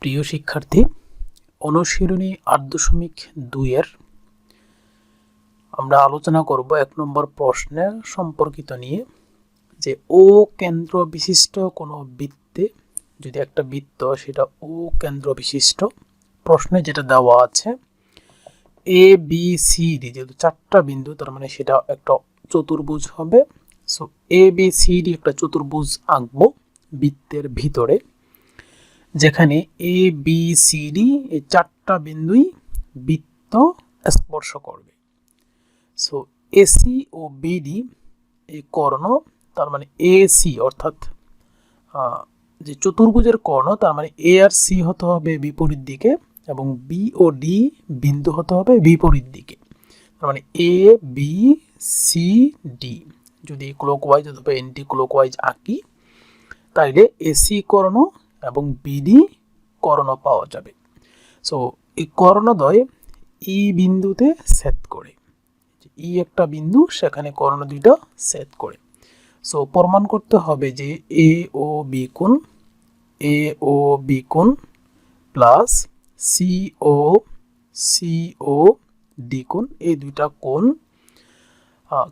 প্রিয় শিক্ষার্থী, অনুশীলনী ৮.২ আমরা আলোচনা করব ১ নম্বর প্রশ্নের সম্পর্কিত নিয়ে যে ও কেন্দ্র বিশিষ্ট কোনো বৃত্তে যদি একটা বৃত্ত সেটা ও কেন্দ্র বিশিষ্ট প্রশ্নে যেটা দেওয়া আছে এ বি সি ডি যেহেতু 4টা বিন্দু তার মানে সেটা একটা চতুর্ভুজ হবে। So A B C D একটা চতুর্ভুজ আঁকবো বৃত্তের ভিতরে, যেখানে এ বি সি ডি এই 4টা বিন্দুই বৃত্ত স্পর্শ করবে। সো এসি ও বিডি এই কর্ণ, তার মানে এসি অর্থাৎ যে চতুর্ভুজের কর্ণ, তার মানে এ আর সি হতে হবে বিপরীত দিকে এবং বি ও ডি বিন্দু হতে হবে বিপরীত দিকে। তার মানে এ বি সি ডি যদি ক্লকওয়াইজ অথবা এন্টি ক্লকওয়াইজ আঁকি তাইলে এসি কর্ণ এবং বিডি কর্ণ পাওয়া যাবে। সো এই কর্ণদ্বয় ই বিন্দুতে ছেদ করে, ই একটা বিন্দু সেখানে কর্ণ দুইটা ছেদ করে। সো প্রমাণ করতে হবে যে এ ও বি কোণ প্লাস সি ও ডি কোণ, এই দুইটা কোণ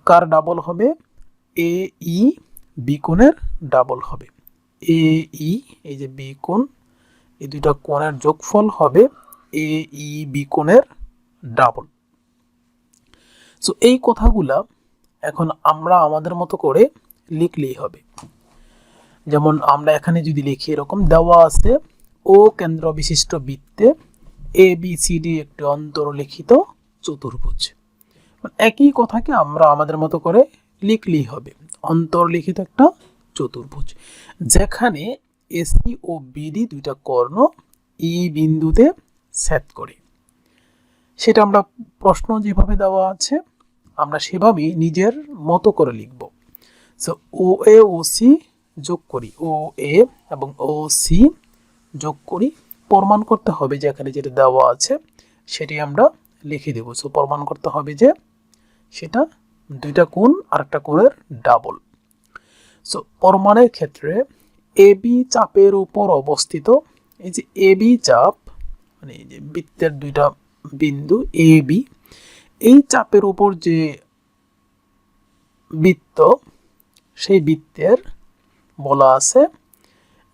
কার ডাবল হবে? এ ই বি কোণের ডাবল হবে। এ ই এই যে বি কোণ, এই দুইটা কোণের যোগফল হবে এ ই বি কোণের ডাবল। সো এই কথাগুলা এখন আমরা আমাদের মতো করে লিখলেই হবে। যেমন আমরা এখানে যদি লিখি এরকম দেওয়া আছে ও কেন্দ্র বিশিষ্ট বৃত্তে এ বি সি ডি একটি অন্তর্লিখিত চতুর্ভুজ। একই কথাকে আমরা আমাদের মতো করে লিখলেই হবে, অন্তর্লিখিত একটা চতুর্ভুজ যেখানে এসি ও বিডি দুইটা কর্ণ ই বিন্দুতে ছেদ করে। সেটা আমরা প্রশ্ন যেভাবে দেওয়া আছে আমরা সেভাবেই নিজের মতো করে লিখব। সো ও এ ও সি যোগ করি, ও এ এবং ও সি যোগ করি, প্রমাণ করতে হবে যে এখানে যেটা দেওয়া আছে সেটি আমরা লিখে দেব। সো প্রমাণ করতে হবে যে সেটা দুইটা কোণ আর একটা কোণের ডাবল। সো প্রমাণের ক্ষেত্রে এ বি চাপের উপর অবস্থিত এই যে এ বি চাপ, মানে এই যে বৃত্তের দুইটা বিন্দু এ বি, এই চাপের উপর যে বৃত্ত সেই বৃত্তের বলা আছে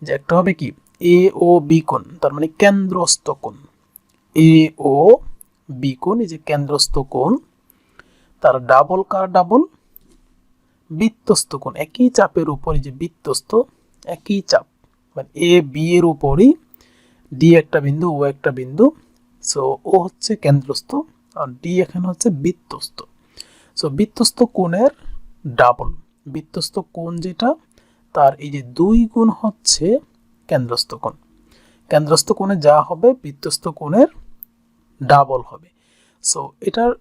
যে একটা হবে কি এ ও বি কোণ, তার মানে কেন্দ্রস্থ কোণ। এ ও বি কোণ এই যে কেন্দ্রস্থ কোণ, তার ডাবল কার ডাবল? বৃত্তস্থ কোণ। একই চাপের উপর যে বৃত্তস্থ, একই চাপ মানে এ বি এর উপরই ডি একটা বিন্দু ও একটা বিন্দু। সো ও হচ্ছে কেন্দ্রস্থ আর ডি এখানে হচ্ছে বৃত্তস্থ। সো বৃত্তস্থ কোণের ডাবল, বৃত্তস্থ কোণ যেটা তার এই যে 2 গুণ হচ্ছে কেন্দ্রস্থ কোণ। কেন্দ্রস্থ কোণে যা হবে বৃত্তস্থ কোণের ডাবল হবে। সো এটার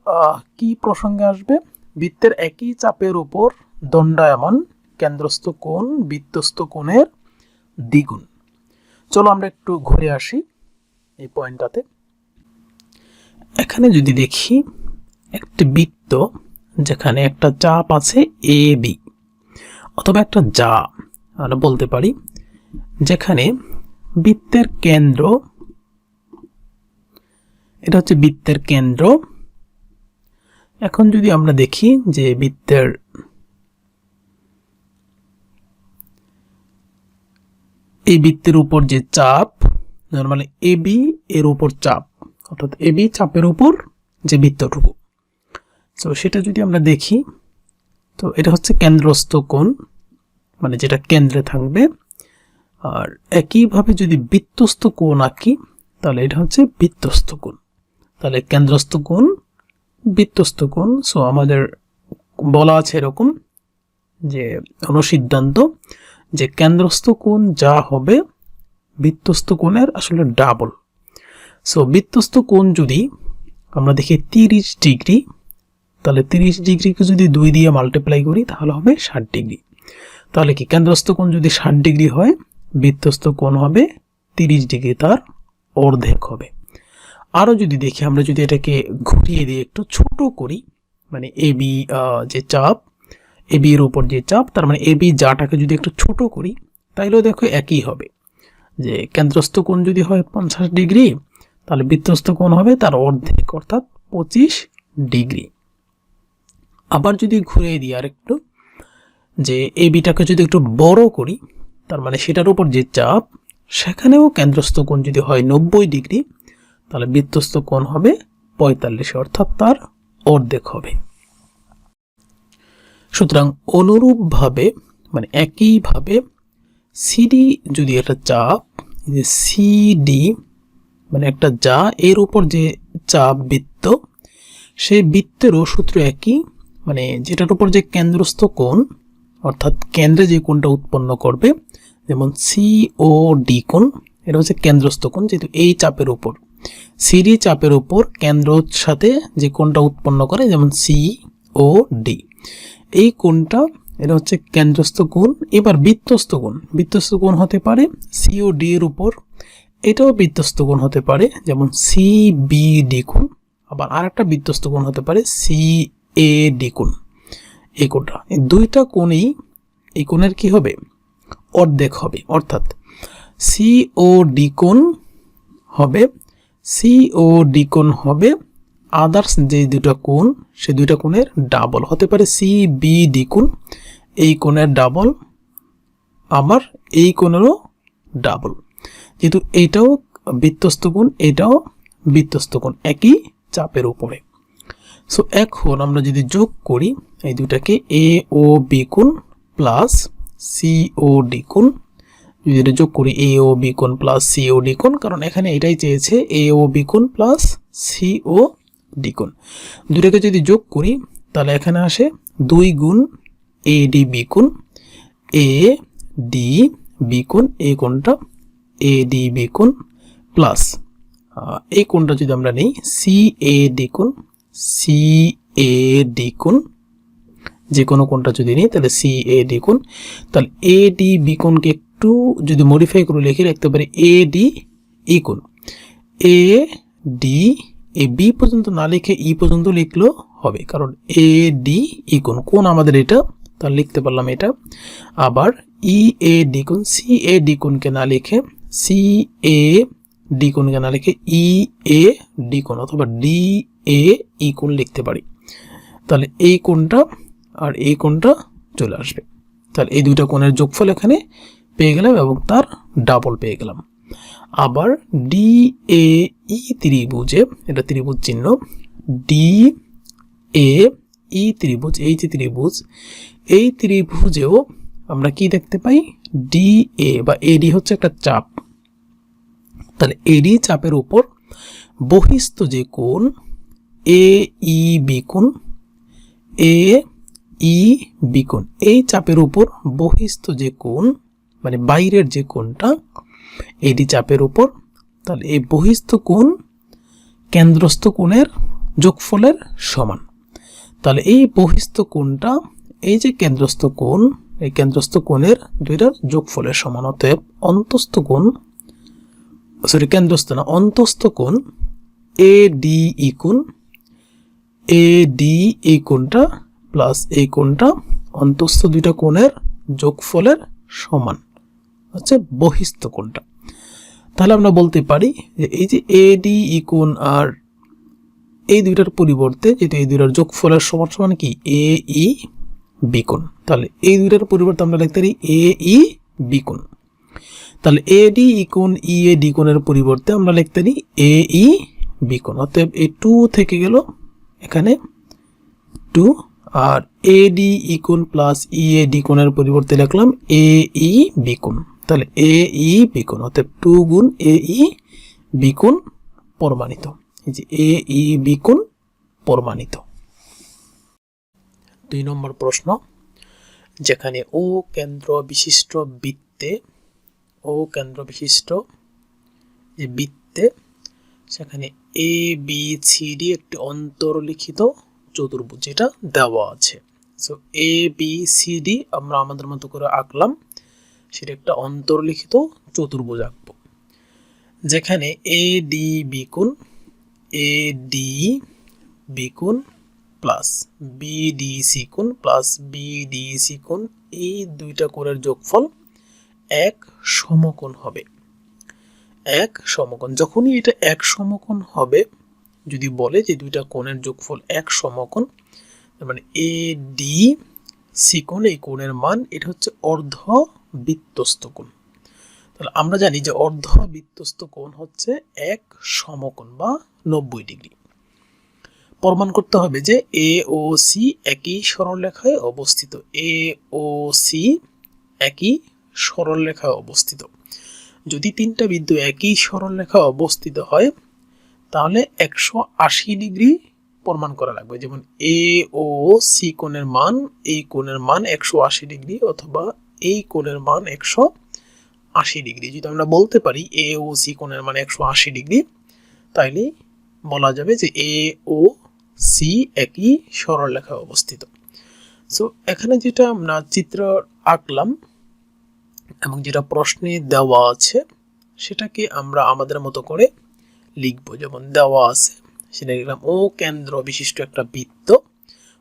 কি প্রসঙ্গে আসবে? বৃত্তের একই চাপের উপর দণ্ডায়মান কেন্দ্রস্থ কোণ বৃত্তস্থ কোণের দ্বিগুণ। চলো আমরা একটু ঘুরে আসি এই পয়েন্টটাতে। এখানে যদি দেখি একটি বৃত্ত যেখানে একটা চাপ আছে এ বি, অথবা একটা যা আমরা বলতে পারি যেখানে বৃত্তের কেন্দ্র, এটা হচ্ছে বৃত্তের কেন্দ্র। এখন যদি আমরা দেখি যে বৃত্তের এই বৃত্তের উপর যে চাপ, নরমালি এ বি এর উপর চাপ, অর্থাৎ এ বি চাপের উপর যে বৃত্তটুকু, তো সেটা যদি আমরা দেখি তো এটা হচ্ছে কেন্দ্রস্থ কোণ, মানে যেটা কেন্দ্রে থাকবে। আর একইভাবে যদি বৃত্তস্থ কোণ আঁকি তাহলে এটা হচ্ছে বৃত্তস্থ কোণ। তাহলে কেন্দ্রস্থ কোণ বৃত্তস্থ কোণ। সো আমাদের বলা আছে এরকম যে অনুসিদ্ধান্ত যে কেন্দ্রস্থ কোণ যা হবে বৃত্তস্থ কোণের আসলে ডাবল। সো বৃত্তস্থ কোণ যদি আমরা দেখি 30 ডিগ্রি, তাহলে 30 ডিগ্রিকে যদি 2 দিয়ে মাল্টিপ্লাই করি তাহলে হবে 60 ডিগ্রি। তাহলে কি কেন্দ্রস্থ কোণ যদি 60 ডিগ্রি হয় বৃত্তস্থ কোণ হবে 30 ডিগ্রি, তার অর্ধেক হবে। আরও যদি দেখি আমরা যদি এটাকে ঘুরিয়ে দিয়ে একটু ছোট করি, মানে এ বি যে চাপ, এ বি এর উপর যে চাপ, তার মানে এ বি যাটাকে যদি একটু ছোট করি তাইলেও দেখো একই হবে, যে কেন্দ্রস্থ কোণ যদি হয় 50 ডিগ্রি, তাহলে বৃত্তস্থ কোণ হবে তার অর্ধেক অর্থাৎ 25 ডিগ্রি। আবার যদি ঘুরিয়ে দিই আরেকটু, যে এই বিটাকে যদি একটু বড় করি, তার মানে সেটার উপর যে চাপ, সেখানেও কেন্দ্রস্থ কোণ যদি হয় 90 ডিগ্রি, তাহলে বৃত্তস্থ কোণ হবে 45, অর্থাৎ তার অর্ধেক হবে। সুতরাং অনুরূপভাবে মানে একইভাবে সিডি যদি একটা চাপ, সিডি মানে একটা যা এর উপর যে চাপ বৃত্ত, সেই বৃত্তেরও সূত্র একই, মানে যেটার উপর যে কেন্দ্রস্থ কোণ অর্থাৎ কেন্দ্রে যে কোণটা উৎপন্ন করবে, যেমন সি ও ডি কোণ, এটা হচ্ছে কেন্দ্রস্থ কোণ, যেহেতু এই চাপের উপর সিডি চাপের উপর কেন্দ্রর সাথে যে কোণটা উৎপন্ন করে, যেমন সি ও ডি, এই কোণটা এটা হচ্ছে কেন্দ্রস্থ কোণ। এবার বৃত্তস্থ কোণ, বৃত্তস্থ কোণ হতে পারে সি ও ডি এর উপর, এটাও বৃত্তস্থ কোণ হতে পারে, যেমন সি বি ডি কোণ। আবার আরেকটা বৃত্তস্থ কোণ হতে পারে সি এ ডি কোণ। এই কোণটা, এই দুইটা কোণেই এই কোণের কি হবে, অর্ধেক হবে, অর্থাৎ সি ও ডি কোণ হবে, সি ও ডি কোণ হবে আদার্স যে দুটা কোণ, সে দুইটা কোণের ডাবল হতে পারে সি বি ডি কোণ, এই কোণের ডাবল, আবার এই কোণেরও ডাবল, যেহেতু এইটাও বৃত্তস্থ কোণ এটাও বৃত্তস্থ কোণ একই চাপের উপরে। সো এখন আমরা যদি যোগ করি এই দুটাকে, এ ও বি কোণ প্লাস সি ও ডি কোণ, যদি এটা যোগ করি এ ও বি কোণ প্লাস সি ও ডি কোণ, কারণ এখানে এটাই চেয়েছে এ ও বি কোণ প্লাস সি ও ডি কোণ, দুটাকে যদি যোগ করি তাহলে এখানে আসে 2 গুণ এ ডি বি কোণ, এ ডি বি কোণ, এই কোণটা এ ডি বি কোণ প্লাস এই কোণটা যদি আমরা নেই সি এ ডি কোণ, সি এ ডি কোণ, যে কোনো কোণটা যদি নিই তাহলে সি এ ডি কোণ, তাহলে এ ডি বি কোণকে একটু যদি মডিফাই করে লিখে রাখতে পারি এ ডি ই কোণ, এ ডি এ বি পর্যন্ত না লিখে ই পর্যন্ত লিখলেও হবে, কারণ এ ডি ই কোণ কোণ আমাদের এটা, তাহলে লিখতে পারলাম এটা। আবার ই এ ডি কোণ, সি এ ডি কোণকে না লিখে সি এ ডি কোণকে না লিখে ই এ ডি কোণ অথবা ডি এ ই কোণ লিখতে পারি, তাহলে এই কোণটা আর এই কোণটা চলে আসবে। তাহলে এই দুইটা কোণের যোগফল এখানে পেয়ে গেলাম এবং তার ডাবল পেয়ে গেলাম। আবার ডি এ ই ত্রিভুজে, এটা ত্রিভুজ চিহ্ন, ডি এ ই ত্রিভুজ, এই যে ত্রিভুজ, এই ত্রিভুজেও আমরা কি দেখতে পাই, ডি এ বা এডি হচ্ছে একটা চাপ, তাহলে এডি চাপের উপর বহিস্থ যে কোণ এ ই বি কোণ, এ ই বি কোণ, এই চাপের উপর বহিস্থ যে কোণ মানে বাইরের যে কোণটা এডি চাপের উপর, তাহলে এই বহিস্থ কোণ কেন্দ্রস্থ কোণের যোগফলের সমান। তাহলে এই বহিস্থ কোণটা এই যে কেন্দ্রস্থ কোণ, এই কেন্দ্রস্থ কোণের দুইটার যোগফলের সমান, অতএব অন্তস্থ কোণ, সরি কেন্দ্রস্থ না অন্তস্থ কোণ এ ডি ই কোণ, এ ডি এই কোণটা প্লাস এই কোণটা অন্তস্থ দুইটা কোণের যোগফলের সমান হচ্ছে বহিস্থ কোণটা। তাহলে আমরা বলতে পারি যে এই যে এ ডি ই কোণ আর এই দুইটার পরিবর্তে যেহেতু এই দুইটার যোগফলের সমান সমান কি এ ই বি কোণ, তাহলে এই দুইটার পরিবর্তে আমরা লিখতে পারি এ ই বি কোণ। তাহলে এ ডি ই কোণ ই এ ডি কোণের পরিবর্তে আমরা লিখতে পারি এ ই বি কোণ, অতএব এই 2 থেকে গেল এখানে 2, আর এ ডি ই কোণ প্লাস ই এ ডি কোণের পরিবর্তে লিখলাম এ ই বি কোণ, তাহলে এ ই বি কোণ, অতএব 2 গুণ এ ই বি কোণ প্রমাণিত। এই যে এ ই বি কোণ প্রমাণিত। 2 নম্বর প্রশ্ন, যেখানে ও কেন্দ্র বিশিষ্ট বৃত্তে, ও কেন্দ্র বিশিষ্ট যে বৃত্তে সেখানে এ বি সি ডি একটি অন্তর্লিখিত চতুর্ভুজ যেটা দেওয়া আছে। So A B C D আমরা আমাদের মতো করে আঁকলাম, সেটা একটা অন্তর্লিখিত চতুর্ভুজ আঁকবো, যেখানে এ ডি বি কোণ, এ ডি বি কোণ প্লাস বি ডি সি কোণ প্লাস বি ডি সি কোণ, এই দুইটা কোণের যোগফল এক সমকোণ হবে। এক সমকোণ। যখনই এটা এক সমকোণ হবে, যদি বলে যে দুইটা কোণের যোগফল এক সমকোণ, মানে এ ডি সি কোণ, এই কোণের মান এটা হচ্ছে অর্ধবৃত্তস্থ কোণ। তাহলে আমরা জানি যে অর্ধবৃত্তস্থ কোণ হচ্ছে এক সমকোণ বা 90 ডিগ্রি। প্রমাণ করতে হবে যে এ ও সি একই সরলরেখায় অবস্থিত। এ ও সি একই সরলরেখায় অবস্থিত। যদি তিনটা বিন্দু একই সরলরেখায় অবস্থিত হয় তাহলে 180 ডিগ্রি প্রমাণ করা লাগবে। যেমন এ ও সি কোণের মান, এই কোণের মান 180 ডিগ্রি, অথবা এই কোণের মান 180 ডিগ্রি। যদি আমরা বলতে পারি এ ও সি কোণের মান 180 ডিগ্রি, তাইলে বলা যাবে যে এ ও সি একই সরলরেখায় অবস্থিত। সো এখানে যেটা আমরা চিত্র আঁকলাম এবং যেটা প্রশ্নে দেওয়া আছে সেটাকে আমরা আমাদের মতো করে লিখব। যেমন দেওয়া আছে সেটা লিখলাম ও কেন্দ্র বিশিষ্ট একটা বৃত্ত,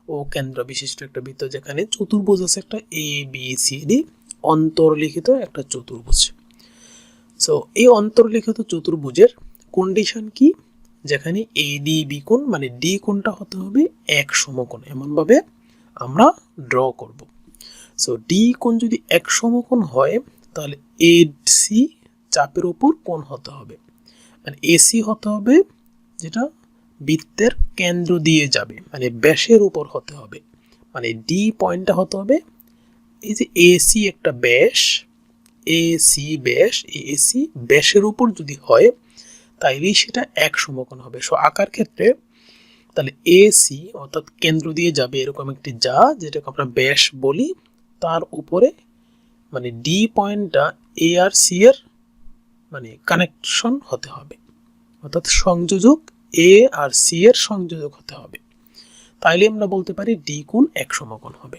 ও কেন্দ্র বিশিষ্ট একটা বৃত্ত যেখানে চতুর্ভুজ আছে একটা এ বি সি ডি, অন্তর্লিখিত একটা চতুর্ভুজ। সো এই অন্তর্লিখিত চতুর্ভুজের কন্ডিশন কি? যেখানে এ ডি বি কোণ, মানে ডি কোণটা হতে হবে এক সমকোণ, এমনভাবে আমরা ড্র করব। সো ডি কোণ যদি এক সমকোণ হয় তাহলে এ সি চাপের উপর কোণ হতে হবে, মানে এসি হতে হবে যেটা বৃত্তের কেন্দ্র দিয়ে যাবে, মানে ব্যাসের উপর হতে হবে। মানে ডি পয়েন্টটা হতে হবে, এই যে এসি একটা ব্যাস, এসি ব্যাস, এসি ব্যাসের উপর যদি হয় তাইলেই সেটা এক সমকোণ হবে। সো আঁকার ক্ষেত্রে তাহলে এসি অর্থাৎ কেন্দ্র দিয়ে যাবে এরকম একটি যা, যেটাকে আমরা ব্যাস বলি, তার উপরে মানে ডি পয়েন্টটা এ আর সি এর মানে কানেকশন হতে হবে, অর্থাৎ সংযোজক এ আর সি এর সংযোজক হতে হবে। তাইলে আমরা বলতে পারি ডি কোণ এক সমকোণ হবে।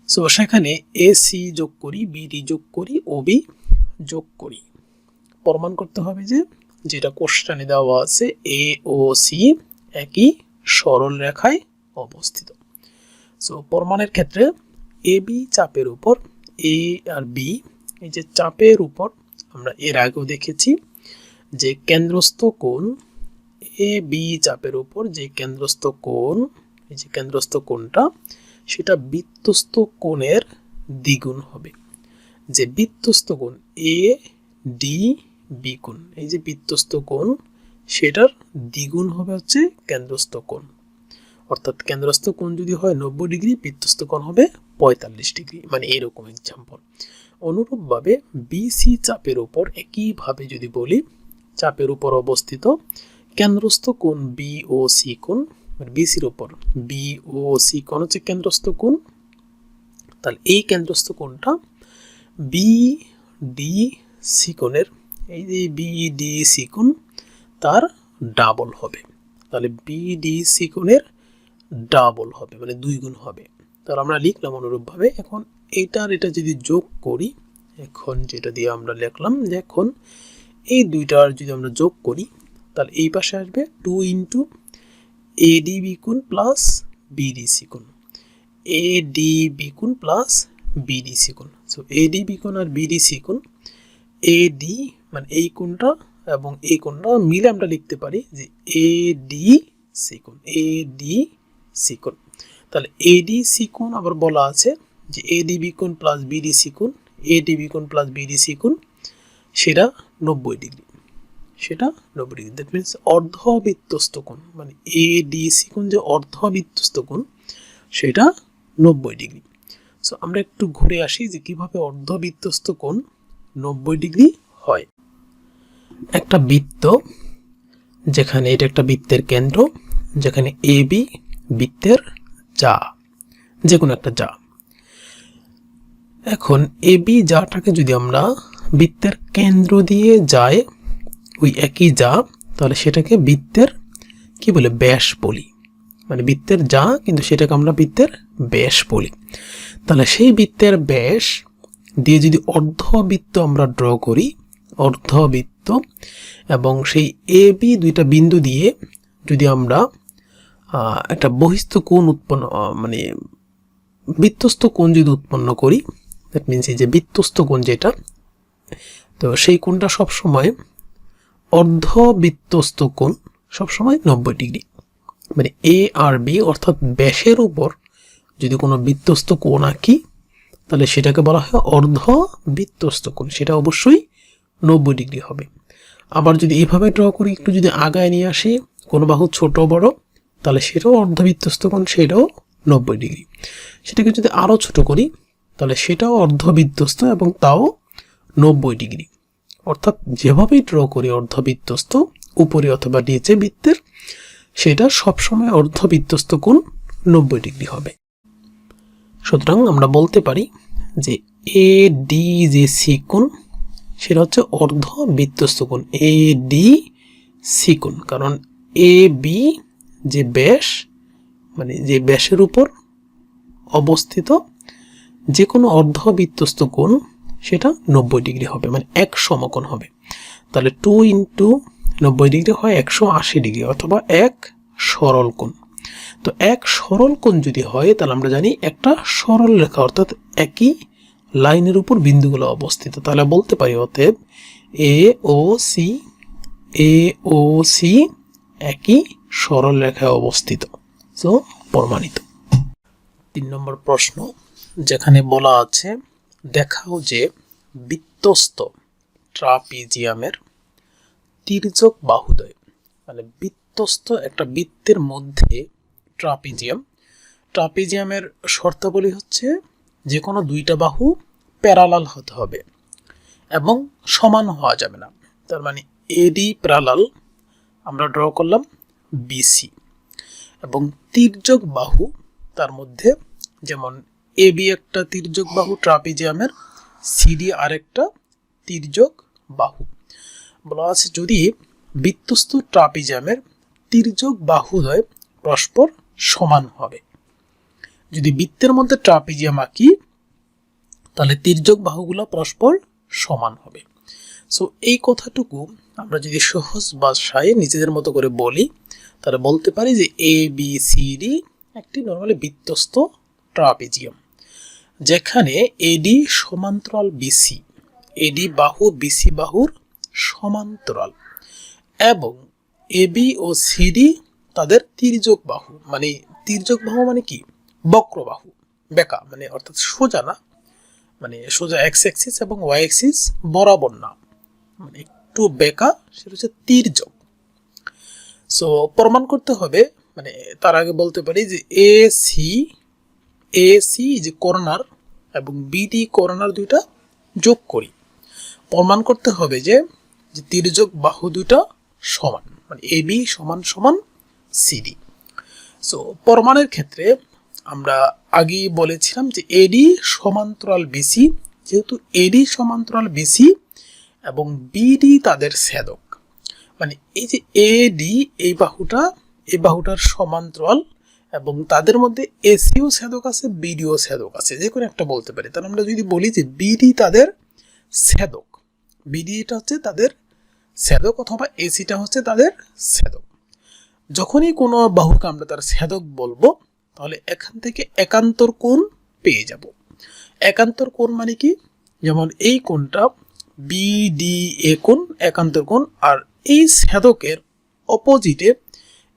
সো সেখানে এ সি যোগ করি, বিডি যোগ করি, ও বি যোগ করি। প্রমাণ করতে হবে যে যেটা কোশ্চেনে দেওয়া আছে এ ও সি একই সরল রেখায় অবস্থিত। সো প্রমাণের ক্ষেত্রে এ বি চাপের উপর, এ আর বি এই যে চাপের উপর আমরা এর আগেও দেখেছি যে কেন্দ্রস্থ কোণ এ বি চাপের উপর যে কেন্দ্রস্থ কোণ, এই যে কেন্দ্রস্থ কোণটা সেটা বৃত্তস্থ কোণের দ্বিগুণ হবে। যে বৃত্তস্থ কোণ এ ডি বি কোণ, এই যে বৃত্তস্থ কোণ সেটার দ্বিগুণ হবে হচ্ছে কেন্দ্রস্থ কোণ। অর্থাৎ কেন্দ্রস্থ কোণ যদি হয় 90 ডিগ্রি, বৃত্তস্থ কোণ হবে 45 ডিগ্রি, মানে এরকম এক্সাম্পল। অনুরূপভাবে বিসি চাপের উপর একইভাবে যদি বলি, চাপের উপর অবস্থিত কেন্দ্রস্থ কোণ বি ও সি কোণ, মানে বিসির উপর বি ও সি কোণ হচ্ছে কেন্দ্রস্থ কোণ। তাহলে এই কেন্দ্রস্থ কোণটা বি ডি সি কোণের, এই যে বি ডি সি কোণ তার ডাবল হবে। তাহলে বি ডি সি কোণের ডাবল হবে, মানে 2 গুণ হবে। তাহলে আমরা লিখলাম অনুরূপভাবে। এখন এইটার এটা যদি যোগ করি, এখন যেটা দিয়ে আমরা লিখলাম যে এখন এই দুইটার যদি আমরা যোগ করি তাহলে এই পাশে আসবে 2 ইন্টু এডি বি কোণ প্লাস বিডি সি কোণ, এডি বি কোণ প্লাস বিডি সি কোণ। সো এডি বি কোণ আর বিডি সি কোণ, এডি মানে এই কোণটা এবং এই কোণটা মিলে আমরা লিখতে পারি যে এডি সি কোণ, এডি সি কোণ। তাহলে এডি সি কোণ আবার বলা আছে যে এডি বি কোণ প্লাস বিডি সি কোণ, এডি বি কোণ প্লাস বিডি সি কোণ সেটা 90 ডিগ্রি, সেটা 90 ডিগ্রি। দ্যাট মিনস অর্ধবৃত্তস্থ কোণ, মানে এডিসি কোণ যে অর্ধবৃত্তস্থ কোণ সেটা 90 ডিগ্রি। সো আমরা একটু ঘুরে আসি যে কিভাবে অর্ধবৃত্তস্থ কোণ 90 ডিগ্রি হয়। একটা বৃত্ত, যেখানে এটা একটা বৃত্তের কেন্দ্র, যেখানে এ বি বৃত্তের যা, যে কোনো একটা যা। এখন এ বি যাটাকে যদি আমরা বৃত্তের কেন্দ্র দিয়ে যায় ওই একই যা, তাহলে সেটাকে বৃত্তের কি বলে ব্যাস বলি, মানে বৃত্তের যা কিন্তু সেটাকে আমরা বৃত্তের ব্যাস বলি। তাহলে সেই বৃত্তের ব্যাস দিয়ে যদি অর্ধবৃত্ত আমরা ড্র করি, অর্ধবৃত্ত, এবং সেই এ বি দুইটা বিন্দু দিয়ে যদি আমরা একটা বহিস্থ কোণ উৎপন্ন, মানে বৃত্তস্থ কোণ যদি উৎপন্ন করি, দ্যাট মিনস এই যে বৃত্তস্থ কোণ যেটা, তো সেই কোণটা সবসময় অর্ধবৃত্তস্থ কোণ সবসময় 90 ডিগ্রি। মানে এ আর বি অর্থাৎ ব্যাসের উপর যদি কোনো বৃত্তস্থ কোণ আঁকি তাহলে সেটাকে বলা হয় অর্ধবৃত্তস্থ কোণ, সেটা অবশ্যই 90 ডিগ্রি হবে। আবার যদি এভাবে ড্র করি, একটু যদি আগায় নিয়ে আসি, কোনো বাহু ছোট বড়, তাহলে সেটাও অর্ধবৃত্তস্থ কোণ, সেটাও 90 ডিগ্রি। সেটাকে যদি আরও ছোট করি তাহলে সেটাও অর্ধবৃত্তস্থ এবং তাও 90 ডিগ্রি। অর্থাৎ যেভাবেই ড্র করি অর্ধবৃত্তস্থ উপরে অথবা নিচে বৃত্তের, সেটা সবসময় অর্ধবৃত্তস্থ কোণ 90 ডিগ্রি হবে। সুতরাং আমরা বলতে পারি যে এ ডি যে সি কোণ সেটা হচ্ছে অর্ধবৃত্তস্থ কোণ, এ ডি সি কোণ। কারণ এ বি যে ব্যাস, মানে যে ব্যাসের উপর অবস্থিত যে কোনো অর্ধবৃত্তস্থ কোণ সেটা 90 ডিগ্রি হবে, মানে এক সমকোণ হবে। তাহলে 2 ইন্টু 90 ডিগ্রি হয় 180 ডিগ্রি, অথবা এক সরল কোণ। তো এক সরল কোণ যদি হয় তাহলে আমরা জানি একটা সরল রেখা, অর্থাৎ একই লাইনের উপর বিন্দুগুলো অবস্থিত। তাহলে বলতে পারি অতএব এ ও সি একই সরল রেখায় অবস্থিত। সো প্রমাণিত। 3 নম্বর প্রশ্ন, যেখানে বলা আছে দেখাও যে বৃত্তস্থ ট্রাপিজিয়ামের তির্যক বাহুদ্বয়, মানে বৃত্তস্থ একটা বৃত্তের মধ্যে ট্রাপিজিয়ামের শর্তাবলী হচ্ছে যে কোনো দুইটা বাহু প্যারালাল হতে হবে এবং সমান হওয়া যাবে না। তার মানে এডি প্যারালাল আমরা ড্র করলাম বিসি, এবং তির্যক বাহু তার মধ্যে যেমন এবি একটা তির্যক বাহু ট্রাপিজিয়ামের, সিডি আরেকটা তির্যক বাহু। বলা আছে যদি বৃত্তস্থ ট্রাপিজিয়ামের তির্যক বাহুদ্বয় পরস্পর সমান হবে। যদি বৃত্তের মধ্যে ট্রাপিজিয়াম আঁকি তাহলে তির্যক বাহুগুলো পরস্পর সমান হবে। সো এই কথাটুকু আমরা যদি সহজ ভাষায় নিজেদের মতো করে বলি তাহলে বলতে পারি যে এ বি সি ডি একটি নরমালি বৃত্তস্থ ট্রাপিজিয়াম, যেখানে এডি সমান্তরাল বিসি, এডি বাহু বিসি বাহুর সমান্তরাল, এবং এবি ও সিডি তাদের তির্যক বাহু। মানে তির্যক বাহু মানে কি? বক্রবাহু, বেঁকা, মানে অর্থাৎ সোজা না, মানে সোজা এক্স অ্যাক্সিস এবং ওয়াই অ্যাক্সিস বরাবর না, মানে একটু বেঁকা, সেটা হচ্ছে তির্যক। সো প্রমাণ করতে হবে, মানে তার আগে বলতে পারি যে এ সি যে কর্নার এবং বিডি কর্নার দুইটা যোগ করি, প্রমাণ করতে হবে যে তির্যক বাহু দুইটা সমান, মানে এবি সমান সমান সিডি। সো প্রমাণের ক্ষেত্রে আমরা আগেই বলেছিলাম যে এডি সমান্তরাল বিসি, যেহেতু এডি সমান্তরাল বিসি এবং বিডি তাদের ছেদক, মানে এই যে এডি এই বাহুটার সমান্তরাল এবং তাদের মধ্যে এসিও ছেদক আছে, বিডিও ছেদক আছে, যে কোনো একটা বলতে পারি। তাহলে আমরা যদি বলি যে বিডি তাদের ছেদক, বিডিটা হচ্ছে তাদের ছেদক অথবা এসিটা হচ্ছে তাদের ছেদক, যখনই কোনো বাহুকে আমরা তার ছেদক বলবো তাহলে এখান থেকে একান্তর কোণ পেয়ে যাব। একান্তর কোণ মানে কি? যেমন এই কোণটা বিডিএ কোণ একান্তর কোণ, আর এই ছেদকের অপোজিটে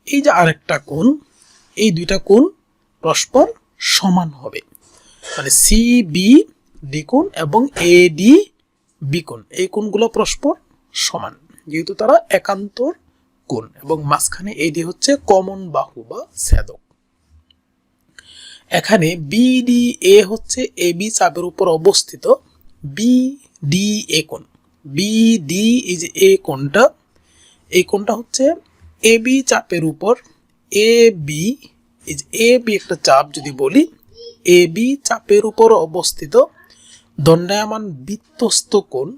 এই যে আরেকটা কোণ, এই দুইটা কোণ পরস্পর সমান হবে, মানে সিবি ডি কোণ এবং এডি বি কোণ, এই কোণগুলো পরস্পর সমান যেহেতু তারা একান্তর কোণ, এবং মাঝখানে এডি হচ্ছে কমন বাহু বা ছেদক। এখানে বিডিএ হচ্ছে এবি চাপের উপর অবস্থিত বিডিএ কোণ, বিডি এই যে এ কোণটা, এই কোণটা হচ্ছে এবি চাপের উপর এবি, এই যে এবি একটা চাপ যদি বলি, এবি চাপের উপর অবস্থিত দণ্ডায়মান বৃত্তস্থ কোণ,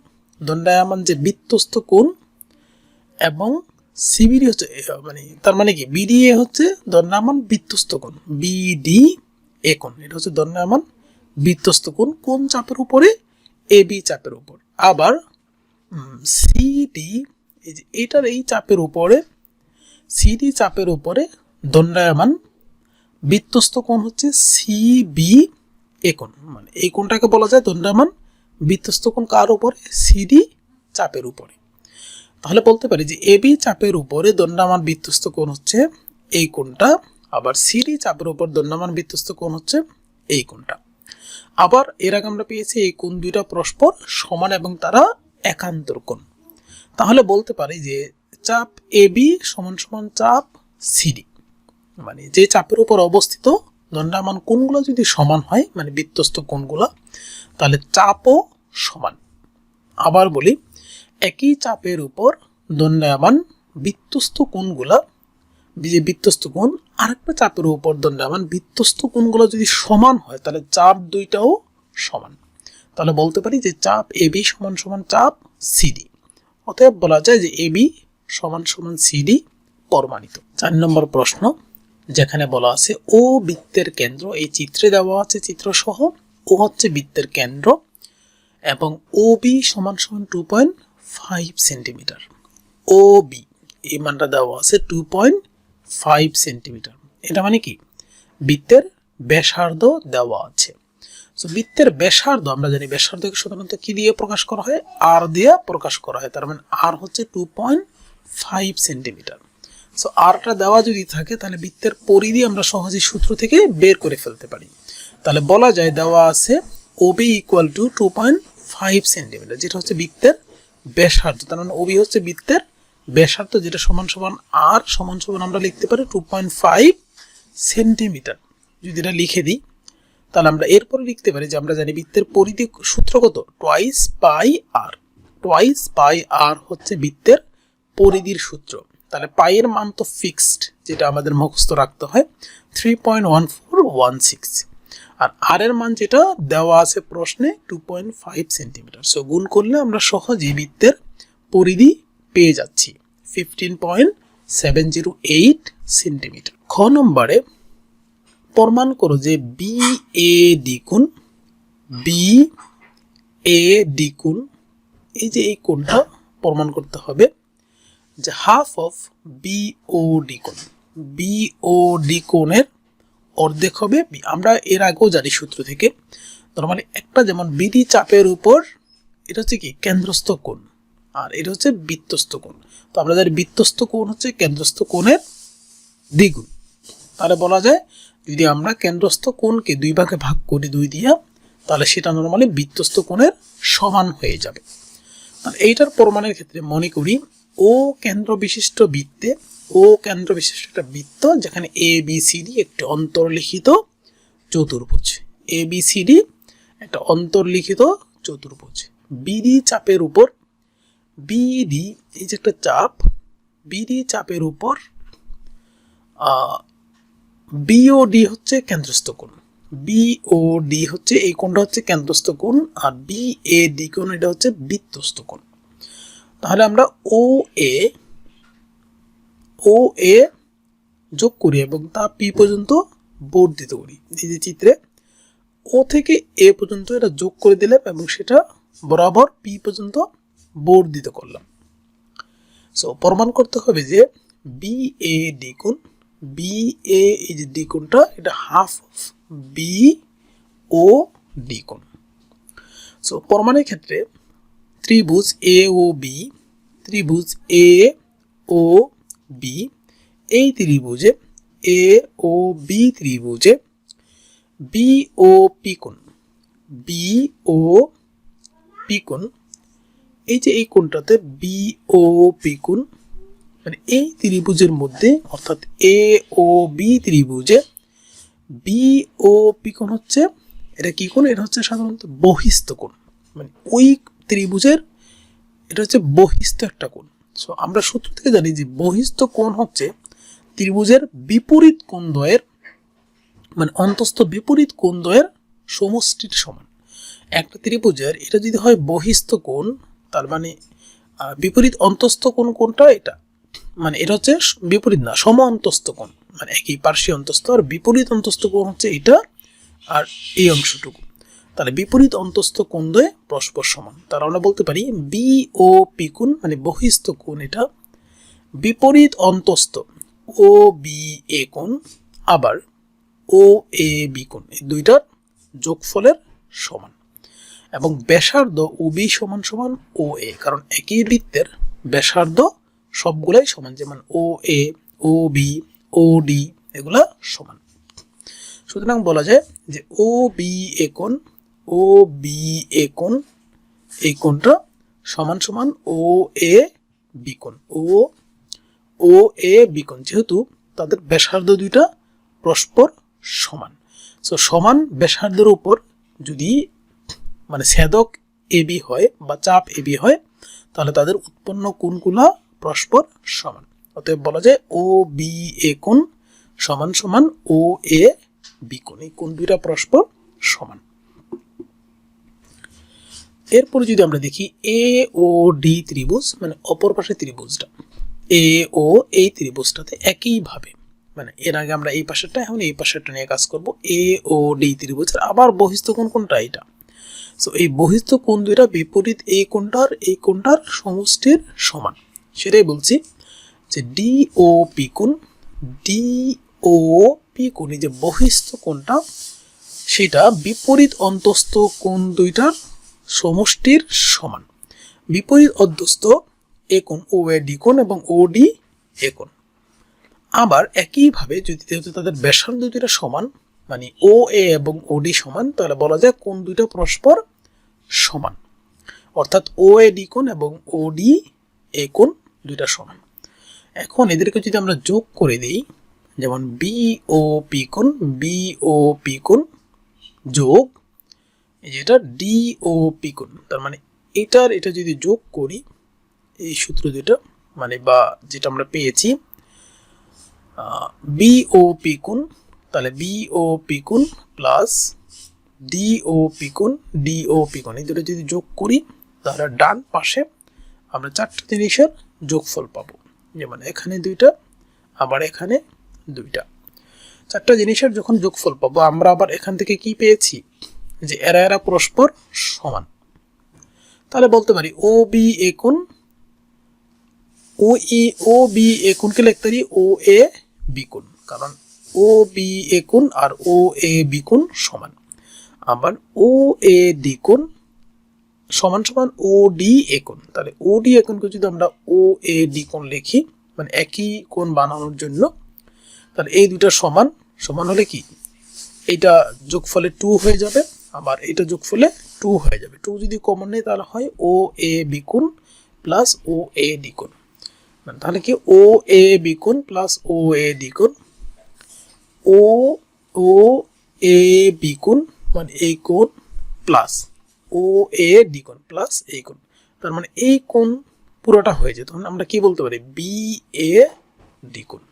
দণ্ডায়মান যে বৃত্তস্থ কোণ, এবং সিবিডি হচ্ছে মানে তার মানে কি বিডিএ হচ্ছে দণ্ডায়মান বৃত্তস্থ কোণ, বিডি এ কোণ এটা হচ্ছে দণ্ডায়মান বৃত্তস্থ কোণ, কোন চাপের উপরে? এবি চাপের উপর। আবার সিডি এই যে এটার এই চাপের উপরে, সিডি চাপের উপরে দণ্ডায়মান বৃত্তস্থ কোণ হচ্ছে সিবি এ কোণ, মানে এই কোণটাকে বলা যায় দণ্ডায়মান বৃত্তস্থ কোণ কার উপরে? সিডি চাপের উপরে। তাহলে বলতে পারি যে এবি চাপের উপরে দণ্ডায়মান বৃত্তস্থ কোণ হচ্ছে এই কোণটা, আবার সিডি চাপের উপর দণ্ডায়মান বৃত্তস্থ কোণ হচ্ছে এই কোণটা। আবার এর আগে আমরা পেয়েছি এই কোণ দুইটা পরস্পর সমান এবং তারা একান্তর কোণ। তাহলে বলতে পারি যে চাপ এবি সমান সমান চাপ সিডি, মানে যে চাপের উপর অবস্থিত দণ্ডায়মান কোণগুলো যদি সমান হয়, মানে বৃত্তস্থ কোণগুলো, তাহলে চাপও সমান। আবার বলি, একই চাপের উপর দণ্ডায়মান বৃত্তস্থ কোণগুলা, যে বৃত্তস্থ কোণ আরেকটা চাপের উপর দণ্ডায়মান বৃত্তস্থ কোণগুলো যদি সমান হয়, তাহলে চাপ দুইটাও সমান। তাহলে বলতে পারি যে চাপ এবি সমান সমান চাপ সিডি। অতএব বলা যায় যে এবি সমান সমান সিডি প্রমাণিত। 4 নম্বর প্রশ্ন, যেখানে বলা আছে ও বৃত্তের কেন্দ্র, এই চিত্রে দেওয়া আছে চিত্র সহ, ও হচ্ছে বৃত্তের কেন্দ্র এবং ও বি সমান সমান 2.5 সেন্টিমিটার। ও বি এই মানটা দেওয়া আছে 2.5 সেন্টিমিটার। এটা মানে কি, বৃত্তের ব্যাসার্ধ দেওয়া আছে। সো বৃত্তের ব্যাসার্ধ আমরা জানি, ব্যাসার্ধকে সাধারণত কি দিয়ে প্রকাশ করা হয়, আর দিয়ে প্রকাশ করা হয়। তার মানে আর হচ্ছে 2.5 সেন্টিমিটার। সো আরটা দেওয়া যদি থাকে তাহলে বৃত্তের পরিধি আমরা সহজেই সূত্র থেকে বের করে ফেলতে পারি। তাহলে বলা যায় দেওয়া আছে ওবি ইকুয়াল টু 2.5 সেন্টিমিটার, যেটা হচ্ছে বৃত্তের ব্যাসার্ধ। তার মানে ওবি হচ্ছে বৃত্তের ব্যাসার্ধ, যেটা সমান সমান আর সমান সমান আমরা লিখতে পারি 2.5 সেন্টিমিটার। যদি এটা লিখে দিই তাহলে আমরা এরপরে লিখতে পারি যে আমরা জানি বৃত্তের পরিধি সূত্র কত, টোয়াইস পাই আর। টোয়াইস পাই আর হচ্ছে বৃত্তের পরিধির সূত্র। তাহলে পাইয়ের মান তো ফিক্সড, যেটা আমাদের মুখস্থ রাখতে হয়, 3.1416, আর আর এর মান যেটা দেওয়া আছে প্রশ্নে 2.5 সেন্টিমিটার। সো গুণ করলে আমরা সহজেই বৃত্তের পরিধি পেয়ে যাচ্ছি 15.708 সেন্টিমিটার। খ নম্বরে প্রমাণ করো যে বি এ ডি কোণ, বি এ ডি কোণ, এই যে এই কোণটা প্রমাণ করতে হবে যে half of B O D কোণ। বি ও ডি কোণের অর্ধেক হবে বি। আমরা এর আগেও জানি সূত্র থেকে, নরমালি একটা যেমন বিডি চাপের উপর, এটা হচ্ছে কি কেন্দ্রস্থ কোণ, আর এটা হচ্ছে বৃত্তস্থ কোণ। তো আমরা জানি বৃত্তস্থ কোণ হচ্ছে কেন্দ্রস্থ কোণের দ্বিগুণ। তাহলে বলা যায় যদি আমরা কেন্দ্রস্থ কোণকে দুই ভাগে ভাগ করি 2 দিয়া, তাহলে সেটা নরমালি বৃত্তস্থ কোণের সমান হয়ে যাবে। তাহলে এইটার প্রমাণের ক্ষেত্রে মনে করি ও কেন্দ্র বিশিষ্ট বৃত্তে, ও কেন্দ্র বিশিষ্ট একটা বৃত্ত যেখানে এ বি সি ডি একটি অন্তর্লিখিত চতুর্ভুজ। এ বি সি ডি একটা অন্তর্লিখিত চতুর্ভুজ। বিডি চাপের উপর, বিডি এই যে একটা চাপ, বিডি চাপের উপর বিওডি হচ্ছে কেন্দ্রস্থ কোণ। বিওডি হচ্ছে এই কোণটা হচ্ছে কেন্দ্রস্থ কোণ, আর বিএডি কোণ এটা হচ্ছে বৃত্তস্থ কোণ। তাহলে আমরা ও এ যোগ করি এবং তা পি পর্যন্ত বর্ধিত করি। এই যে চিত্রে ও থেকে এ পর্যন্ত এটা যোগ করে দিলাম এবং সেটা বরাবর পি পর্যন্ত বর্ধিত করলাম। সো প্রমাণ করতে হবে যে বি এ ডি কোণ, বি এ এই যে ডি কোণটা এটা half of B O D কোণ। সো প্রমাণের ক্ষেত্রে ত্রিভুজ এ ও বি, ত্রিভুজ এ ও বি, এই ত্রিভুজে এ ও বি ত্রিভুজে বি ও পি কোণ, বি ও পি কোণ, এই যে এই কোণটাতে বি ও পি কোণ, মানে এই ত্রিভুজের মধ্যে অর্থাৎ এ ও বি ত্রিভুজে বি ও পি কোণ হচ্ছে, এটা কি কোণ, এটা হচ্ছে সাধারণত বহিস্থ কোণ। মানে ওই ত্রিভুজের এটা হচ্ছে বহিস্থ একটা কোণ। সো আমরা সূত্র থেকে জানি যে বহিস্থ কোণ হচ্ছে ত্রিভুজের বিপরীত কোণদ্বয়ের, মানে অন্তস্থ বিপরীত কোণদ্বয়ের সমষ্টির সমান। একটা ত্রিভুজের এটা যদি হয় বহিস্থ কোণ, তার মানে বিপরীত অন্তস্থ কোণ কোনটা, এটা মানে এটা হচ্ছে বিপরীত না, সম অন্তস্থ কোণ, মানে একই পার্শ্বীয় অন্তস্থ, আর বিপরীত অন্তস্থ কোণ হচ্ছে এটা আর এই অংশটুকু। তাহলে বিপরীত অন্তস্থ কোণদ্বয় পরস্পর সমান। তার আমরা বলতে পারি বি ও পি কোণ মানে বহিস্থ কোণ এটা, বিপরীত অন্তস্থ ও বি এ কোণ আবার ও এ বি কোণ, এই দুইটার যোগফলের সমান। এবং ব্যাসার্ধ ওবি সমান সমান ও এ, কারণ একই বৃত্তের ব্যাসার্ধ সবগুলাই সমান, যেমন ও এ, ও বি, ও ডি এগুলা সমান। সুতরাং বলা যায় যে ও বি এ কোণ, ও বি এ কোণ, এই কোণটা সমান সমান ও এ বি কোণ, ও এ বি কোণ, যেহেতু তাদের ব্যাসার্ধ দুইটা পরস্পর সমান। সো সমান ব্যাসার্ধের উপর যদি মানে ছেদক এ বি হয় বা চাপ এ বি হয়, তাহলে তাদের উৎপন্ন কোণগুলা পরস্পর সমান। অতএব বলা যায় ও বি এ কোণ সমান সমান ও এ বি কোণ, এই কোণ দুইটা পরস্পর সমান। এরপরে যদি আমরা দেখি এ ও ডি ত্রিভুজ, মানে অপর পাশে ত্রিভুজটা এ ও, এই ত্রিভুজটাতে একইভাবে, মানে এর আগে আমরা এই পাশেরটা, এখন এই পাশেরটা নিয়ে কাজ করব। এ ও ডি ত্রিভুজের আবার বহিস্থ কোণ কোনটা? এটা। সো এই বহিস্থ কোণ দুইটা বিপরীত এই কোণটার সমষ্টির সমান, সেটাই বলছি যে ডি ও পি কোণ, ডি ও পি কোণ, এই যে বহিস্থ কোণটা সেটা বিপরীত অন্তস্থ কোণ দুইটার সমষ্টির সমান। বিপরীত অন্তস্থ এ কোণ ও এ ডি কোণ এবং ও ডি এ কোণ। আবার একইভাবে যদি তাদের ব্যাসার্ধ দুইটা সমান, মানে ও এ এবং ও ডি সমান, তাহলে বলা যায় কোণ দুইটা পরস্পর সমান, অর্থাৎ ও এ ডি কোণ এবং ও ডি এ কোণ দুইটা সমান। এখন এদেরকে যদি আমরা যোগ করে দিই, যেমন বি ও পি কোণ, বি ও পি কোণ যোগ যেটা ডি ও পি কোণ, তার মানে এটা যদি যোগ করি এই সূত্র দুটো, মানে বা যেটা আমরা পেয়েছি বি ও পি কোণ, তাহলে বি ও পি কোণ প্লাস ডি ও পি কোণ, ডি ও পি কোণ, এই দুটো যদি যোগ করি তাহলে ডান পাশে আমরা চারটা জিনিসের যোগফল পাবো। যেমন এখানে দুইটা, আবার এখানে দুইটা, চারটা জিনিসের যখন যোগফল পাবো, আমরা আবার এখান থেকে কি পেয়েছি যে এরা পরস্পর সমান। তাহলে বলতে পারি ও বি এ কোণ, ও বি এ কোণকে লিখতে পারি ও এ বি কোণ, কারণ ও বি এ কোণ আর ও এ বি কোণ সমান। আবার ও এ ডি কোণ সমান সমান ও ডি এ কোণ, তাহলে ও ডি এ কোণকে যদি আমরা ও এ ডি কোণ লিখি, মানে একই কোণ বানানোর জন্য, তাহলে এই দুইটা সমান সমান হলে কি এইটা যোগফলে 2 হয়ে যাবে, আবার এটা যোগফলে 2 হয়ে যাবে। 2 যদি কমন নেই তাহলে হয় ও এ বি কোণ প্লাস ও এ ডি কোণ, মানে তাহলে কি ও এ বি কোণ প্লাস ও এ ডি কোণ, ও ও এ বি কোণ মানে এই কোণ প্লাস ও এ ডি কোণ প্লাস এই কোণ, তার মানে এই কোণ পুরোটা হয়ে যেত, আমরা কি বলতে পারি বি এ ডি কোণ।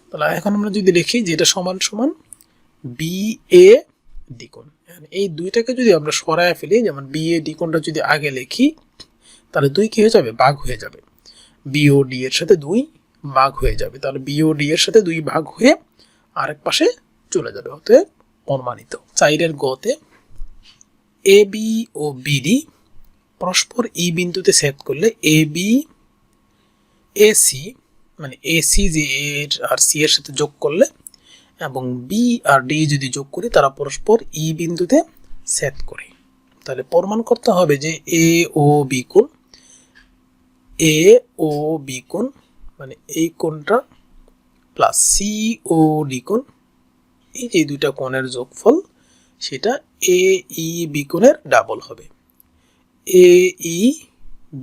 তাহলে এখন আমরা যদি লিখি যে এটা সমান সমান বি এ ডি কোণ, এই দুইটাকে যদি আমরা সরায় ফেলি, যেমন বি এ ডি কোণটা যদি আগে লিখি তাহলে 2 কি হয়ে যাবে? ভাগ হয়ে যাবে। বি ও ডি এর সাথে 2 ভাগ হয়ে যাবে, তাহলে বি ও ডি এর সাথে 2 ভাগ হয়ে আরেক পাশে চলে যাবে। অতএব প্রমাণিত 4-এর গতে এ বি ও বিডি পরস্পর ই বিন্দুতে ছেদ করলে এ বি এ সি, মানে এসি যে এ আর সি এর সাথে যোগ করলে, এবং বি আর ডি যদি যোগ করি তারা পরস্পর ই বিন্দুতে ছেদ করে, তাহলে প্রমাণ করতে হবে যে এ ও বি কোণ, এ ও বি কোণ মানে এই কোণটা প্লাস সি ও ডি কোণ, এই যে দুইটা কোণের যোগফল সেটা এ ই বি কোণের ডাবল হবে, এ ই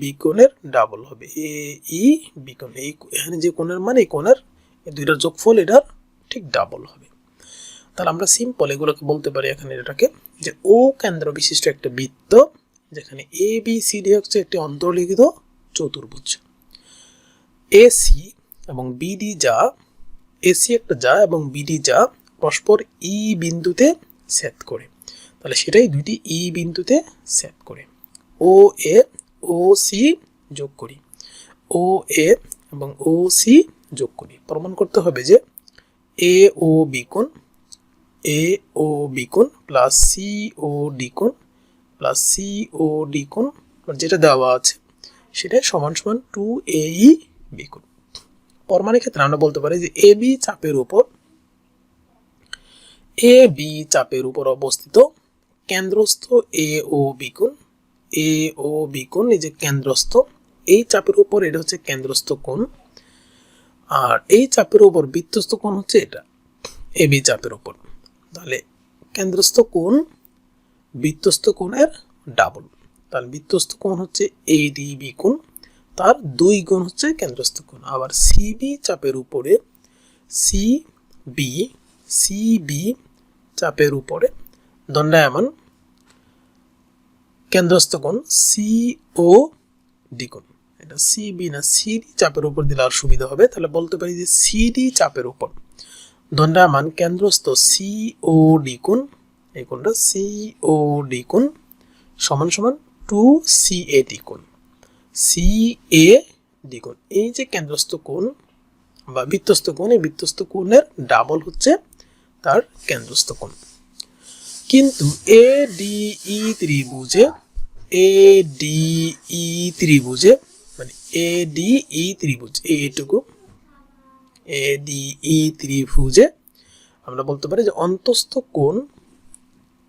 বি কোণের ডাবল হবে, এ ই বি কোণ, এই এখানে যে কোণের মানে এই কোণের এই দুইটার যোগফল এটার ঠিক ডাবল হবে। তাহলে আমরা সিম্পল এগুলোকে বলতে পারি এখানে এটাকে যে ও কেন্দ্র বিশিষ্ট একটা বৃত্ত, যেখানে এ বি সি ডি হচ্ছে একটি অন্তর্লিখিত চতুর্ভুজ, এসি এবং বিডি যা, এসি একটা যা এবং বিডি যা পরস্পর ই বিন্দুতে ছেদ করে, তাহলে সেটাই দুইটি ই বিন্দুতে ছেদ করে। ও এ ও সি যোগ করি, ও এ এবং ও সি যোগ করি, প্রমাণ করতে হবে যে এ ও বি কোণ, এ ও বি কোণ প্লাস সি ও ডি কোণ প্লাস সি ও ডি কোণ যেটা দেওয়া আছে সেটা সমান সমান 2AE বি কোণ। প্রমাণের ক্ষেত্রে আমরা বলতে পারি যে এ বি চাপের উপর অবস্থিত কেন্দ্রস্থ এ ও বি কোণ, এ ও বি কোণ এই যে কেন্দ্রস্থ, এই চাপের উপর এটা হচ্ছে কেন্দ্রস্থ কোণ, আর এই চাপের উপর বৃত্তস্থ কোণ হচ্ছে এটা এ বি চাপের উপর। তাহলে কেন্দ্রস্থ কোণ বৃত্তস্থ কোণের ডাবল। তাহলে বৃত্তস্থ কোণ হচ্ছে এডিবি কোণ, তার 2 গুণ হচ্ছে কেন্দ্রস্থ কোণ। আবার সিবি চাপের উপরে সিবি চাপের উপরে দণ্ডায়মান কেন্দ্রস্থ কোণ সিও ডি কোণ। এটা সিবি না সিডি চাপের উপর দিলে আর সুবিধা হবে, তাহলে বলতে পারি যে সিডি চাপের উপর দণ্ডায়মান কেন্দ্রস্থ সিও ডি কোণ, এই কোণটা সিও ডি কোণ সমান সমান 2CAD কোণ, CAD কোণ। এই যে কেন্দ্রস্থ কোণ বা বৃত্তস্থ কোণ, এই বৃত্তস্থ কোণের ডাবল হচ্ছে তার কেন্দ্রস্থ কোণ। কিন্তু ADE ত্রিভুজে মানে ADE ত্রিভুজ এইটুকু ADE ত্রিভুজে আমরা বলতে পারি যে অন্তস্থ কোণ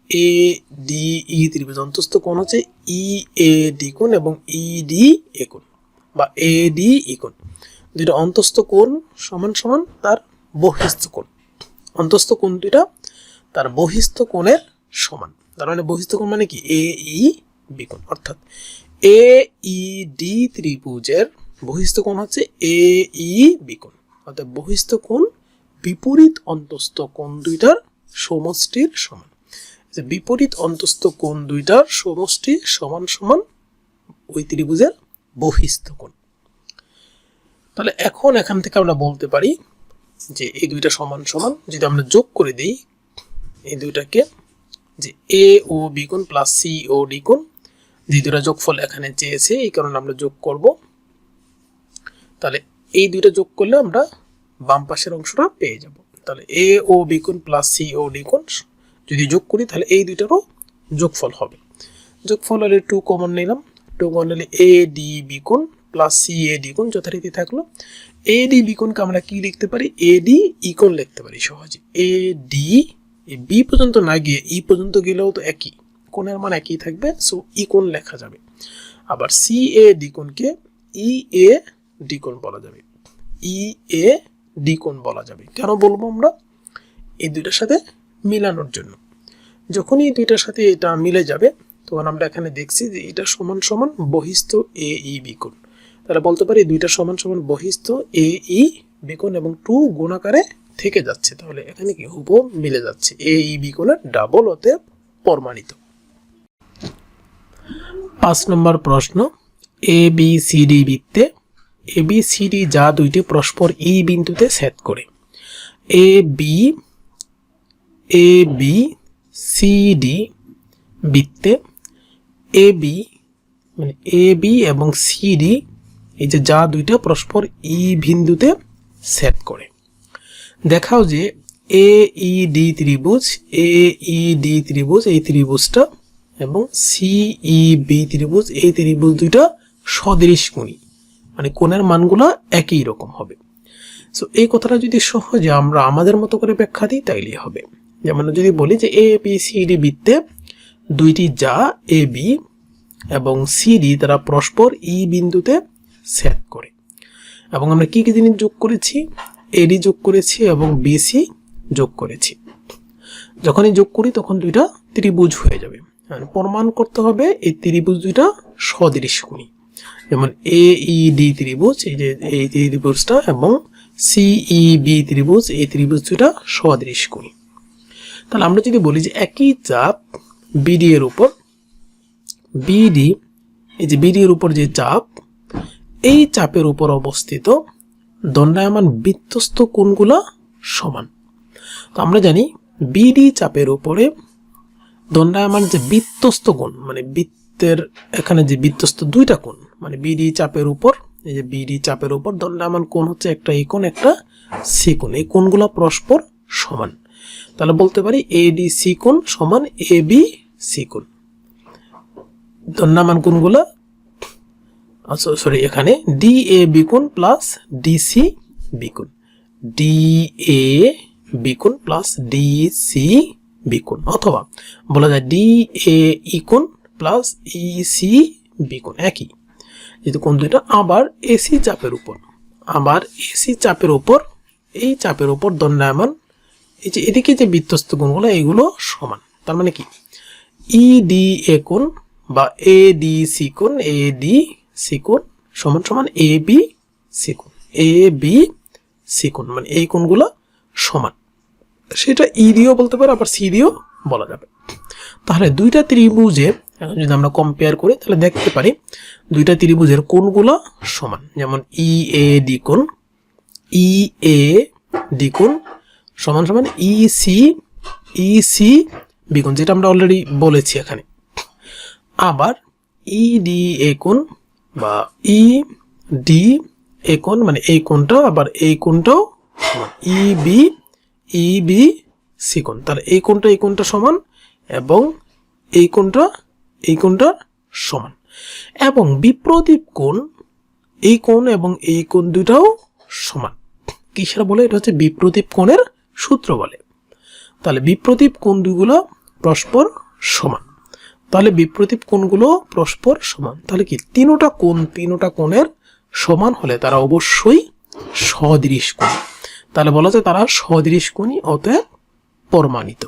ADE ত্রিভুজ অন্তস্থ কোণ হচ্ছে EAD কোণ এবং EDA কোণ বা ADE কোণ। দুইটা অন্তস্থ কোণ সমান সমান তার বহিস্থ কোণ। অন্তস্থ কোণ দুইটা তার বহিস্থ কোণের সমান। তার মানে বহিস্থ কোণ মানে কি AEB কোণ, অর্থাৎ AED ত্রিভুজের বহিস্থ কোণ হচ্ছে AEB কোণ। অর্থাৎ বহিস্থ কোণ বিপরীত অন্তস্থ কোণ দুইটার সমষ্টির সমান। বিপরীত অন্তস্থ কোণ দুইটার সমষ্টি সমান সমান ওই ত্রিভুজের বহিস্থ কোণ। তাহলে এখন এখান থেকে আমরা বলতে পারি যে এই দুইটা সমান সমান, যদি আমরা যোগ করে দিই এই দুইটাকে, যে এ ও বি কোণ প্লাস সি ও ডি কোণ, যে দুইটা যোগফল এখানে চেয়েছে এই কারণে আমরা যোগ করব। তাহলে এই দুইটা যোগ করলে আমরা বাম পাশের অংশটা পেয়ে যাব। তাহলে এ ও বি কোণ প্লাস সি ও ডি কোণ যদি যোগ করি তাহলে এই দুইটারও যোগফল হবে। যোগফল হলে 2 কমন নিলাম, 2 কমন নিলে ADB কোণ প্লাস CAD কোণ যথারীতি থাকলো। ADB কোণকে আমরা কি লিখতে পারি, ADE কোণ লিখতে পারি সহজে। AD এই B পর্যন্ত না গিয়ে E পর্যন্ত গেলেও তো একই কোণের মান একই থাকবে, সো E কোণ লেখা যাবে। আবার CAD কোণকে EAD কোণ বলা যাবে, EAD কোণ বলা যাবে। কেন বলবো আমরা, এই দুইটার সাথে মিলানোর জন্য। যখনই এই দুইটার সাথে এটা মিলে যাবে তখন আমরা এখানে দেখছি যে এটা সমান সমান বহিস্থ AEB কোণ। তাহলে বলতে পারি দুইটা সমান সমান বহিস্থ AEB কোণ এবং 2 গুণাকারে থেকে যাচ্ছে। তাহলে এখানে কি হুবহু মিলে যাচ্ছে, AEB কোণের ডাবল হতে প্রমাণিত। 5 নম্বর প্রশ্ন, ABCD বৃত্তে ABCD যা দুইটি পরস্পর E বিন্দুতে ছেদ করে। ABCD বৃত্তে AB এবং CD এই যে যা দুইটা পরস্পর E বিন্দুতে ছেদ করে। দেখাও যে AED ত্রিভুজ এই ত্রিভুজটা এবং CEB ত্রিভুজ এই ত্রিভুজ দুইটা সদৃশকোণী, মানে কোণের মানগুলো একই রকম হবে। সো এই কথাটা যদি সহজে আমরা আমাদের মতো করে ব্যাখ্যা দিই তাইলেই হবে। যেমন যদি বলি যে ABCD বৃত্তে দুইটি যা AB এবং CD তারা পরস্পর E বিন্দুতে ছেদ করে, এবং আমরা কি কি জিনিস যোগ করেছি, AD যোগ করেছি এবং BC যোগ করেছি। যখনই যোগ করি তখন দুইটা ত্রিভুজ হয়ে যাবে। প্রমাণ করতে হবে এই ত্রিভুজ দুইটা সদৃশকোণী। যেমন AED ত্রিভুজ এই যে এই ত্রিভুজটা এবং CEB ত্রিভুজ এই ত্রিভুজ দুইটা সদৃশকোণী। তাহলে আমরা যদি বলি যে একই চাপ BD এর উপর BD, এই যে BD এর উপর যে চাপ, এই চাপের উপর অবস্থিত দণ্ডায়মান বৃত্তস্থ কোণগুলা সমান। তো আমরা জানি BD চাপের উপরে দণ্ডায়মান যে বৃত্তস্থ কোণ, মানে বৃত্তের এখানে যে বৃত্তস্থ দুইটা কোণ, মানে BD চাপের উপর এই যে BD চাপের উপর দণ্ডায়মান কোণ হচ্ছে একটা এই কোণ একটা সি কোণ, এই কোণগুলা পরস্পর সমান। তাহলে বলতে পারি ADC কোণ সমান ABC কোণ। দণ্ডায়মান কোণগুলা এখানে DAB কোণ প্লাস DCB কোণ, DAB কোণ প্লাস DCB বি কোণ, অথবা বলা যায় ডি এ ই কোণ প্লাস ই সি বি কোণ একই, যেহেতু কোণ দুইটা। আবার এসি চাপের উপর, এই চাপের উপর দণ্ডায়মান এই যে এদিকে যে বৃত্তস্থ কোণগুলো এইগুলো সমান। তার মানে কি ই ডি এ কোণ বা এ ডি সি কোণ, সমান সমান এ বি সি কোণ, মানে এই কোণগুলো সমান। সেটা ই দিয়েও বলতে পারে, আবার সি দিয়েও বলা যাবে। তাহলে দুইটা ত্রিভুজের যদি আমরা কম্পেয়ার করি তাহলে দেখতে পারি দুইটা ত্রিভুজের কোণগুলো সমান। যেমন ই এ ডি কোণ সমান সমান ই সি বি কোণ, যেটা আমরা অলরেডি বলেছি এখানে। আবার ই ডি এ কোণ বা ই ডি এ কোণ, মানে এই কোণটা আবার এই কোণটাও সমান ই বি সি কোণ। তাহলে এই কোণটা সমান এবং এই কোণটা সমান। এবং বিপ্রতীপ কোণ, এই কোণ এবং এই কোণ দুটাও সমান। কিসের বলে? এটা হচ্ছে বিপ্রতীপ কোণের সূত্র বলে। তাহলে বিপ্রতীপ কোণ দুইগুলো পরস্পর সমান। তাহলে বিপ্রতীপ কোণগুলো পরস্পর সমান। তাহলে কি তিনটা কোণের সমান হলে তারা অবশ্যই সদৃশ কোণ। তাহলে বলা যায় তারা সদৃশ কোণই, অতএব প্রমাণিত।